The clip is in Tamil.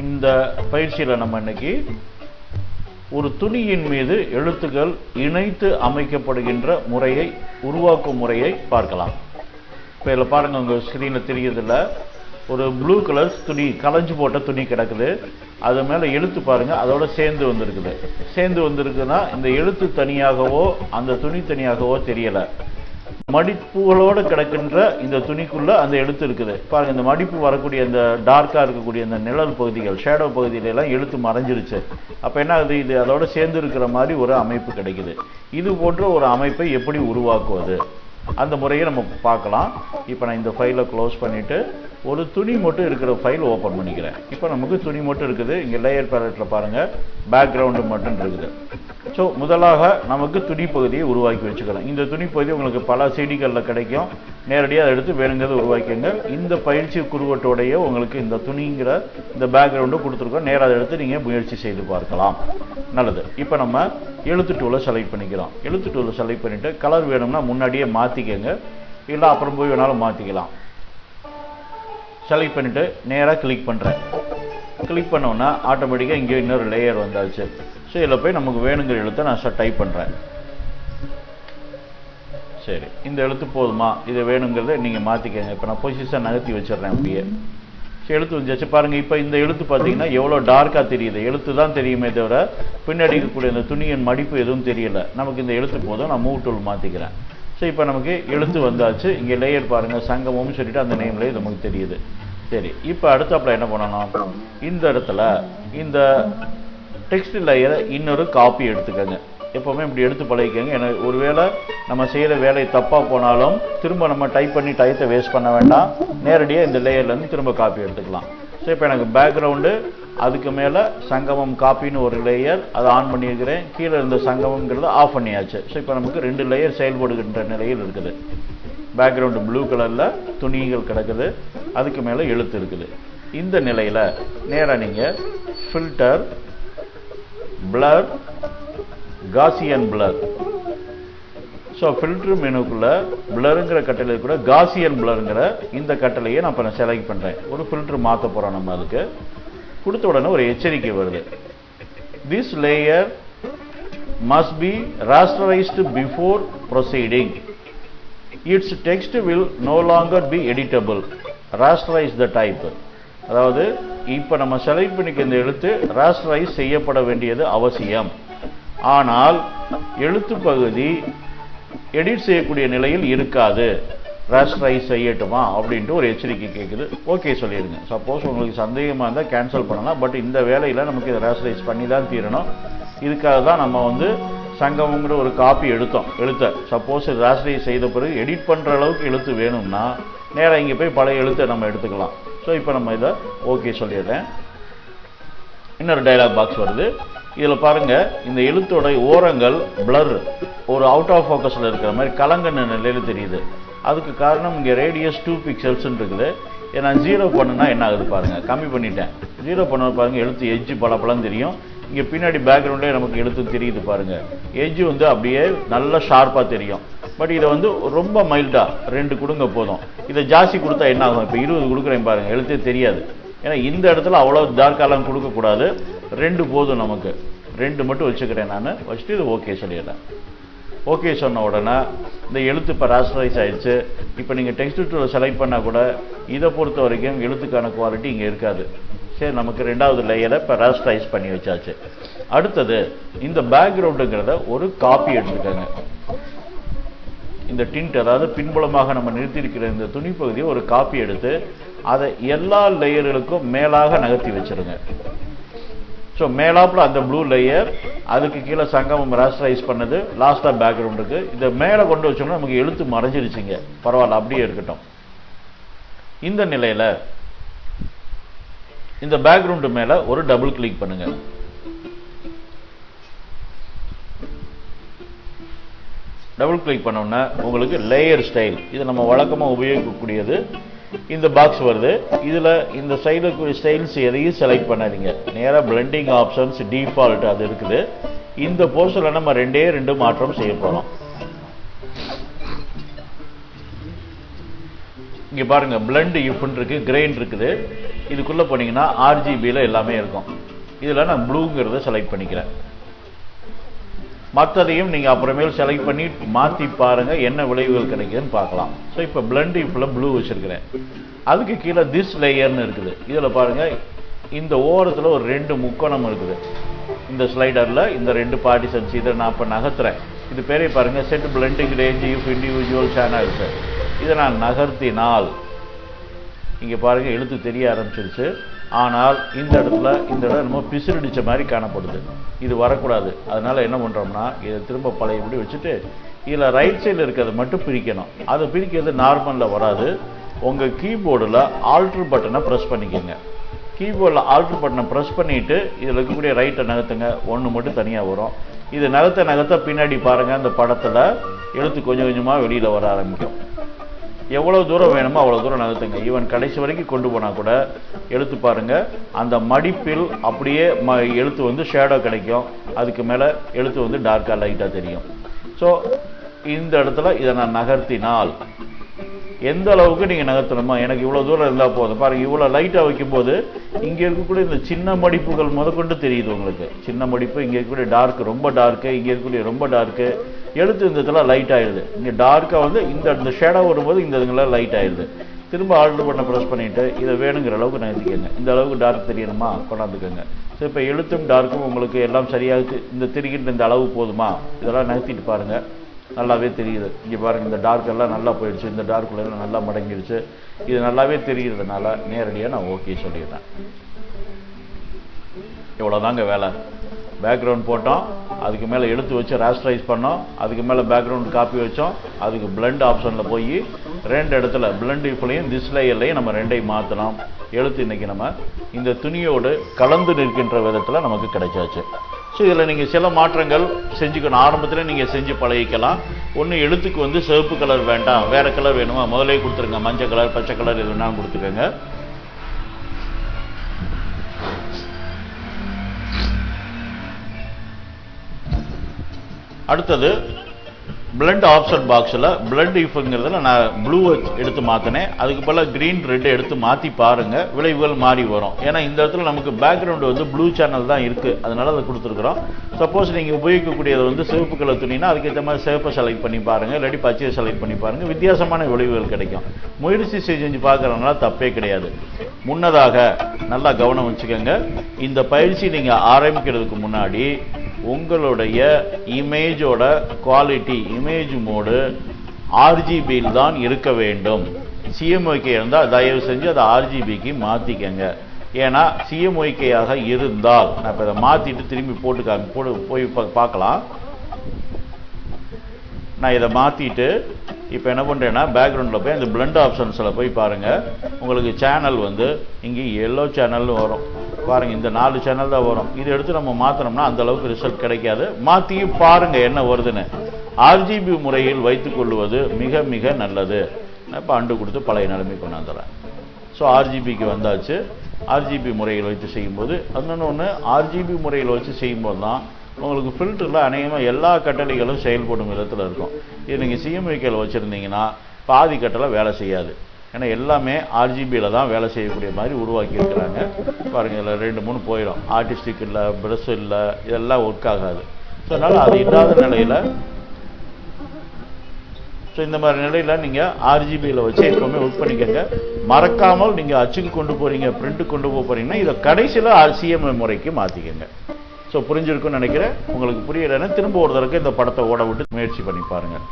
இந்த பயிற்சியில் நம்ம இன்னைக்கு ஒரு துணியின் மீது எழுத்துக்கள் இணைத்து அமைக்கப்படுகின்ற முறையை உருவாக்கும் முறையை பார்க்கலாம். இப்போ இதில் பாருங்க, உங்கள் ஸ்க்ரீனில் தெரியுதில்ல, ஒரு ப்ளூ கலர் துணி, கலைஞ்சு போட்ட துணி கிடக்குது. அது மேலே எழுத்து பாருங்க, அதோட சேர்ந்து வந்திருக்குது. சேர்ந்து வந்திருக்குன்னா இந்த எழுத்து தனியாகவோ அந்த துணி தனியாகவோ தெரியலை. மடிப்புகளோடு கிடக்கின்ற இந்த துணிக்குள்ள அந்த எழுத்து இருக்குது பாருங்க. இந்த மடிப்பு வரக்கூடிய அந்த டார்க்கா இருக்கக்கூடிய அந்த நிழல் பகுதிகள், ஷேடோ பகுதியில எல்லாம் எழுத்து மறைஞ்சிருச்சு. அப்ப என்ன ஆகுது, இது அதோட சேர்ந்து இருக்கிற மாதிரி ஒரு அமைப்பு கிடைக்குது. இது போன்ற ஒரு அமைப்பை எப்படி உருவாக்குவது, அந்த முறையை நம்ம பார்க்கலாம். இப்போ நான் இந்த ஃபைலை க்ளோஸ் பண்ணிட்டு ஒரு துணி மட்டும் இருக்கிற ஃபைல் ஓப்பன் பண்ணிக்கிறேன். இப்போ நமக்கு துணி மட்டும் இருக்குது. இங்கே லேயர் பேலட்டில் பாருங்க, பேக்ரவுண்டு மட்டும் இருக்குது. ஸோ முதலாக நமக்கு துணி பகுதியை உருவாக்கி வச்சுக்கலாம். இந்த துணி பகுதி உங்களுக்கு பல சிடிகளில் கிடைக்கும். நேரடியாக அதை எடுத்து வேணுங்கிறத உருவாக்கிங்க. இந்த பயிற்சி குறுவட்டோடைய உங்களுக்கு இந்த துணிங்கிற இந்த பேக்ரவுண்டு கொடுத்துருக்கோம். நேராக அதை எடுத்து நீங்கள் முயற்சி செய்து பார்க்கலாம். நல்லது. இப்போ நம்ம எழுத்து டூலை செலக்ட் பண்ணிக்கிறோம். எழுத்து டூலை செலக்ட் பண்ணிவிட்டு கலர் வேணும்னா முன்னாடியே மாற்றிக்கங்க, இல்லை அப்புறம் போய் வேணாலும் மாற்றிக்கலாம். செலக்ட் பண்ணிவிட்டு நேராக கிளிக் பண்ணுறேன். கிளிக் பண்ணோன்னா ஆட்டோமேட்டிக்காக இங்கே இன்னொரு லேயர் வந்தாச்சு. ஸோ இதில் போய் நமக்கு வேணுங்கிற எழுத்தை நான் டைப் பண்ணுறேன். சரி, இந்த எழுத்து போதுமா, இது வேணுங்கிறத நீங்கள் மாற்றிக்கங்க. இப்போ நான் பொசிஷன் நகர்த்தி வச்சிடுறேன் அப்படியே. எழுத்து வந்துச்சு பாருங்கள். இப்போ இந்த எழுத்து பார்த்தீங்கன்னா எவ்வளோ டார்க்காக தெரியுது. எழுத்து தான் தெரியுமே தவிர பின்னாடி இருக்கக்கூடிய இந்த துணியின் மடிப்பு எதுவும் தெரியல. நமக்கு இந்த எழுத்து போதும். நான் மூவ் டூல் மாற்றிக்கிறேன். ஸோ இப்போ நமக்கு எழுத்து வந்தாச்சு. இங்கே லேயர் பாருங்கள், சங்கமம்னு சொல்லிட்டு அந்த நேம்லேயே நமக்கு தெரியுது. சரி, இப்போ அடுத்தாப்புல என்ன பண்ணணும், இந்த இடத்துல இந்த டெக்ஸ்ட் லேயரை இன்னொரு காப்பி எடுத்துக்கோங்க. எப்போவுமே இப்படி எடுத்து பழகிக்கோங்க. ஏன்னா ஒருவேளை நம்ம செய்கிற வேலை தப்பாக போனாலும் திரும்ப நம்ம டைப் பண்ணி டயத்தை வேஸ்ட் பண்ண வேண்டாம். நேரடியாக இந்த லேயர்லேருந்து திரும்ப காப்பி எடுத்துக்கலாம். ஸோ இப்போ எனக்கு பேக்ரவுண்டு, அதுக்கு மேலே சங்கமம் காப்பின்னு ஒரு லேயர், அதை ஆன் பண்ணியிருக்கிறேன். கீழே இருந்த சங்கமங்கிறது ஆஃப் பண்ணியாச்சு. ஸோ இப்போ நமக்கு 2 லேயர் செயல்படுகின்ற நிலையில் இருக்குது. பேக்ரவுண்டு ப்ளூ கலரில் துணிகள் கிடக்குது, அதுக்கு மேலே எழுத்து இருக்குது. இந்த நிலையில் நேராக நீங்கள் filter, blur, Gaussian blur. So filter மெனுக்குள்ள பிளருங்கிற கட்டளை கூட காசியன் பிளருங்கிற இந்த கட்டளையை நான் இப்போ செலக்ட் பண்ணுறேன். ஒரு ஃபில்டர் மாற்ற போகிறோம். நம்ம அதுக்கு கொடுத்த உடனே ஒரு எச்சரிக்கை வருது. This layer must be rasterized before proceeding. Its text will no longer be editable. Rasterize the type. அதாவது இப்போ நம்ம செலக்ட் பண்ணிக்க இந்த எழுத்து ராஸ்டரைஸ் செய்யப்பட வேண்டியது அவசியம். ஆனால் எழுத்து பகுதி எடிட் செய்யக்கூடிய நிலையில் இருக்காது. ராஸ்டரைஸ் செய்யட்டுமா அப்படின்ட்டு ஒரு எச்சரிக்கை கேட்குது. ஓகே சொல்லிடுங்க. சப்போஸ் உங்களுக்கு சந்தேகமாக இருந்தால் கேன்சல் பண்ணலாம். பட் இந்த வேலையில் நமக்கு இதை ராஸ்டரைஸ் பண்ணி தான் தீரணும். இதுக்காக தான் நம்ம சங்கமங்கிற ஒரு காப்பி எடுத்தோம் எழுத்தை. சப்போஸ் ராஸ்டரைஸ் செய்த பிறகு எடிட் பண்ணுற அளவுக்கு எழுத்து வேணும்னா நேராக இங்கே போய் பழைய எழுத்தை நம்ம எடுத்துக்கலாம். ஸோ இப்போ நம்ம இதை ஓகே சொல்லிடுறேன். இன்னொரு டயலாக் பாக்ஸ் வருது. இதில் பாருங்கள், இந்த எழுத்தோட ஓரங்கள் பிளர், ஒரு அவுட் ஆஃப் ஃபோக்கஸில் இருக்கிற மாதிரி கலங்கன நிலையில் தெரியுது. அதுக்கு காரணம் இங்கே ரேடியஸ் 2 பிக்சல்ஸ்ன்னு இருக்குது. நான் 0 பண்ணுனா என்ன ஆகுது பாருங்கள். கம்மி பண்ணிட்டேன். 0 பண்ண பாருங்கள், எழுத்து எஜ்ஜு பலப்பழம் தெரியும். இங்கே பின்னாடி பேக்ரவுண்ட்லேயே நமக்கு எழுத்து தெரியுது பாருங்கள். எஜ்ஜு அப்படியே நல்லா ஷார்ப்பாக தெரியும். பட் இதை ரொம்ப மைல்டாக 2 கொடுங்க போதும். இதை ஜாஸ்தி கொடுத்தா என்ன ஆகும், இப்போ 20 கொடுக்குறேன் பாருங்கள், எழுத்தே தெரியாது. ஏன்னா இந்த இடத்துல அவ்வளோ டார்க்காலாம் கொடுக்கக்கூடாது. 2 போதும் நமக்கு. 2 மட்டும் வச்சுக்கிறேன் நான். வச்சுட்டு இது ஓகே சொல்லிடுறேன். ஓகே சொன்ன உடனே இந்த எழுத்து இப்போ ராஸ்டரைஸ் ஆயிடுச்சு. இப்போ நீங்கள் டெக்ஸ்ட் டூலை செலக்ட் பண்ணால் கூட இதை பொறுத்த வரைக்கும் எழுத்துக்கான குவாலிட்டி இங்கே இருக்காது. சரி, நமக்கு 2வது லேயரை இப்போ ராஸ்டரைஸ் பண்ணி வச்சாச்சு. அடுத்தது இந்த பேக்ரவுண்டுங்கிறத ஒரு காப்பி எடுத்துக்கோங்க. இந்த டிண்ட், அதாவது பின்புலமாக நம்ம நிறுத்தியிருக்கிற இந்த துணி பகுதியை ஒரு காப்பி எடுத்து அதை எல்லா லேயர்களுக்கும் மேலாக நகர்த்தி வச்சிருங்க. ஸோ மேலாப்பில் அந்த ப்ளூ லேயர், அதுக்கு கீழே சங்கமம் ராஸ்டரைஸ் பண்ணது, லாஸ்ட்டாக பேக்ரவுண்டுக்கு இதை மேலே கொண்டு வச்சோம்னா நமக்கு எழுத்து மறைஞ்சிருச்சுங்க. பரவாயில்ல, அப்படியே இருக்கட்டும். இந்த நிலையில் இந்த பேக்ரவுண்டு மேலே ஒரு டபுள் கிளிக் பண்ணுங்க. டபுள் கிளிக் பண்ணோம்னா உங்களுக்கு லேயர் ஸ்டைல், இது நம்ம வழக்கமாக உபயோகிக்கக்கூடியது, இந்த பாக்ஸ் வருது. இதில் இந்த சைடுக்குரிய ஸ்டைல்ஸ் எதையும் செலக்ட் பண்ணாதீங்க. நேராக பிளெண்டிங் ஆப்ஷன்ஸ் டிஃபால்ட் அது இருக்குது. இந்த போர்ஷனில் நம்ம 2 மாற்றம் செய்ய போகிறோம். இங்கே பாருங்கள் பிளண்ட் இஃப்னு இருக்குது, கிரெயின் இருக்குது. இதுக்குள்ளே போனீங்கன்னா ஆர்ஜிபியில் எல்லாமே இருக்கும். இதில் நான் ப்ளூங்கிறத செலக்ட் பண்ணிக்கிறேன். மற்றதையும் நீங்கள் அப்புறமேல் செலக்ட் பண்ணி மாற்றி பாருங்கள் என்ன விளைவுகள் கிடைக்குதுன்னு பார்க்கலாம். ஸோ இப்போ பிளண்ட் இஃப்ல ப்ளூ வச்சுருக்கிறேன். அதுக்கு கீழே திஸ் லேயர்னு இருக்குது. இதில் பாருங்கள் இந்த ஓரத்தில் ஒரு 2 முக்கோணம் இருக்குது. இந்த ஸ்லைடரில் இந்த 2 பார்ட்டிஷன்ஸ் இதை நான் இப்போ நகர்த்துறேன். இது பேரே பாருங்கள் set blending range if individual channels. இதை நான் நகர்த்தினால் இங்கே பாருங்கள் எழுத்து தெரிய ஆரம்பிச்சிருச்சு. ஆனால் இந்த இடம் நம்ம பிசுடிச்ச மாதிரி காணப்படுது. இது வரக்கூடாது. அதனால் என்ன பண்ணுறோம்னா இதை திரும்ப பழையபடி வச்சுட்டு இதில் ரைட் சைடில் இருக்கிறத மட்டும் பிரிக்கணும். அதை பிரிக்கிறது நார்மலில் வராது. உங்கள் கீபோர்டில் ஆல்ட்ரு பட்டனை ப்ரெஸ் பண்ணிக்கோங்க. கீபோர்டில் ஆல்ட்ரு பட்டனை ப்ரெஸ் பண்ணிவிட்டு இதில் இருக்கக்கூடிய ரைட்டை நகர்த்துங்க. 1 மட்டும் தனியாக வரும். இது நகர்த்த பின்னாடி பாருங்கள் அந்த படத்தில் எழுத்து கொஞ்சம் கொஞ்சமாக வெளியில் வர ஆரம்பிக்கும். எவ்வளோ தூரம் வேணுமோ அவ்வளோ தூரம் நகர்த்துங்க. ஈவன் கடைசி வரைக்கும் கொண்டு போனால் கூட எழுத்து பாருங்கள் அந்த மடிப்பில் அப்படியே எழுத்து ஷேடோ கிடைக்கும். அதுக்கு மேலே எழுத்து டார்க்காக லைட்டாக தெரியும். ஸோ இந்த இடத்துல இதை நான் நகர்த்தினால் எந்த அளவுக்கு நீங்கள் நகர்த்தணுமோ எனக்கு இவ்வளோ தூரம் இருந்தால் போதும். பாருங்கள் இவ்வளோ லைட்டாக வைக்கும்போது இங்கே இருக்கக்கூடிய இந்த சின்ன மடிப்புகள் முதற்கொண்டு தெரியுது உங்களுக்கு. சின்ன மடிப்பு இங்கே இருக்கக்கூடிய டார்க்கு ரொம்ப டார்க்கு, இங்கே இருக்கக்கூடிய ரொம்ப டார்க்கு. எழுத்து இந்த இடத்துல லைட் ஆயிடுது. இங்கே டார்க்காக இந்த ஷேடோ வரும்போது இந்த இதுங்களாம் லைட் ஆயிடுது. திரும்ப ஆல்ட்ரு பண்ண ப்ரெஸ் பண்ணிவிட்டு இதை வேணுங்கிற அளவுக்கு நகர்த்திக்கங்க. இந்த அளவுக்கு டார்க் தெரியணுமா கொண்டாந்துக்கோங்க. ஸோ இப்போ எழுத்தும் டார்க்கும் உங்களுக்கு எல்லாம் சரியாக இந்த திரிக்கின்ற இந்த அளவு போதுமா இதெல்லாம் நகர்த்திட்டு பாருங்கள். நல்லாவே தெரியுது. இங்கே பாருங்கள் இந்த டார்க் எல்லாம் நல்லா போயிடுச்சு. இந்த டார்க்குள்ளெல்லாம் நல்லா மடங்கிடுச்சு. இது நல்லாவே தெரிகிறதுனால நேரடியாக நான் ஓகே சொல்லிடுறேன். இவ்வளோதாங்க வேலை. பேக்ரவுண்ட் போட்டோம், அதுக்கு மேலே எழுத்து வச்சு ராஸ்டரைஸ் பண்ணோம், அதுக்கு மேலே பேக்ரவுண்ட் காப்பி வச்சோம், அதுக்கு பிளண்ட் ஆப்ஷனில் போய் 2 இடத்துல பிளண்ட் இஃப்லையும் திஸ் லேயர்லையும் நம்ம 2ஐயும் மாற்றலாம். எழுத்து இன்றைக்கி நம்ம இந்த துணியோடு கலந்து நிற்கின்ற விதத்தில் நமக்கு கிடைச்சாச்சு. ஸோ இதில் நீங்கள் சில மாற்றங்கள் செஞ்சுக்கணும். ஆரம்பத்தில் நீங்கள் செஞ்சு பழகிக்கலாம். ஒன்று எழுத்துக்கு சிவப்பு கலர் வேண்டாம், வேறு கலர் வேணுமா முதலே கொடுத்துருங்க. மஞ்சள் கலர், பச்சை கலர் எது வேணாலும் கொடுத்துக்கோங்க. அடுத்தது பிளண்ட் ஆப்ஷன் பாக்ஸில் பிளண்ட் இஃப்ங்கிறதுல நான் ப்ளூ எடுத்து மாற்றினேன். அதுக்கு பதிலாக க்ரீன் ரெட் எடுத்து மாற்றி பாருங்கள், விளைவுகள் மாறி வரும். ஏன்னா இந்த இடத்துல நமக்கு பேக்ரவுண்டு ப்ளூ சேனல் தான் இருக்குது, அதனால அதை கொடுத்துருக்குறோம். சப்போஸ் நீங்கள் உபயோகிக்கக்கூடியது சிவப்பு கலர் துணினா அதுக்கேற்ற மாதிரி சிவப்பை செலக்ட் பண்ணி பாருங்கள், இல்லாட்டி பச்சையை செலக்ட் பண்ணி பாருங்கள். வித்தியாசமான விளைவுகள் கிடைக்கும். முயற்சி செஞ்சு பார்க்குறதுனால தப்பே கிடையாது. முன்னதாக நல்லா கவனம் வச்சுக்கோங்க. இந்த பயிற்சி நீங்கள் ஆரம்பிக்கிறதுக்கு முன்னாடி உங்களுடைய இமேஜோட குவாலிட்டி, இமேஜ் மோடு ஆர்ஜிபியில் தான் இருக்க வேண்டும். சிஎம்ஒய்கே இருந்தால் தயவு செஞ்சு அதை ஆர்ஜிபிக்கு மாற்றிக்கங்க. ஏன்னா சிஎம்ஒய்கேயாக இருந்தால் நான் இப்போ இதை மாற்றிட்டு திரும்பி போய் பார்க்கலாம். நான் இதை மாற்றிட்டு இப்போ என்ன பண்ணுறேன்னா பேக்ரவுண்டில் போய் அந்த பிளண்ட் ஆப்ஷன்ஸில் போய் பாருங்கள். உங்களுக்கு சேனல் இங்கே எல்லோ சேனல்னு வரும். பாருங்கள் இந்த 4 சேனல் தான் வரும். இது எடுத்து நம்ம மாற்றினோம்னா அந்தளவுக்கு ரிசல்ட் கிடைக்காது. மாற்றியும் பாருங்கள் என்ன வருதுன்னு. ஆர்ஜிபி முறையில் வைத்துக்கொள்வது மிக மிக நல்லது. நான் இப்போ அண்டு கொடுத்து பழைய நிலைமை கொண்டாந்துறேன். ஸோ ஆர்ஜிபிக்கு வந்தாச்சு. ஆர்ஜிபி முறையில் வைத்து செய்யும்போது இன்னொன்று ஆர்ஜிபி முறையில் வச்சு செய்யும்போது தான் உங்களுக்கு ஃபில்டரில் அநேகமாக எல்லா கட்டளைகளும் செயல்படும் விதத்தில் இருக்கும். இது நீங்கள் சிஎம்ஒய்கேல வச்சுருந்தீங்கன்னா பாதி கட்டளை வேலை செய்யாது. ஏன்னா எல்லாமே ஆர்ஜிபியில் தான் வேலை செய்யக்கூடிய மாதிரி உருவாக்கி இருக்கிறாங்க. பாருங்கள் இதில் 2-3 போயிடும். ஆர்டிஸ்டிக் இல்லை, ப்ரெஷ் இல்லை, இதெல்லாம் ஒர்க் ஆகாது. ஸோ அதனால் அது இல்லாத நிலையில் ஸோ இந்த மாதிரி நிலையில் நீங்கள் ஆர்ஜிபியில் வச்சு எப்போவுமே ஒர்க் பண்ணிக்கோங்க. மறக்காமல் நீங்கள் அச்சுக்கு கொண்டு போகிறீங்க, பிரிண்ட்டுக்கு கொண்டு போகிறீங்கன்னா இதை கடைசியில் சிஎம்ஐ முறைக்கு மாற்றிக்கோங்க. ஸோ புரிஞ்சிருக்குன்னு நினைக்கிறேன். உங்களுக்கு புரியலைன்னா திரும்ப ஒரு தடவை இந்த படத்தை ஓட விட்டு முயற்சி பண்ணி பாருங்கள்.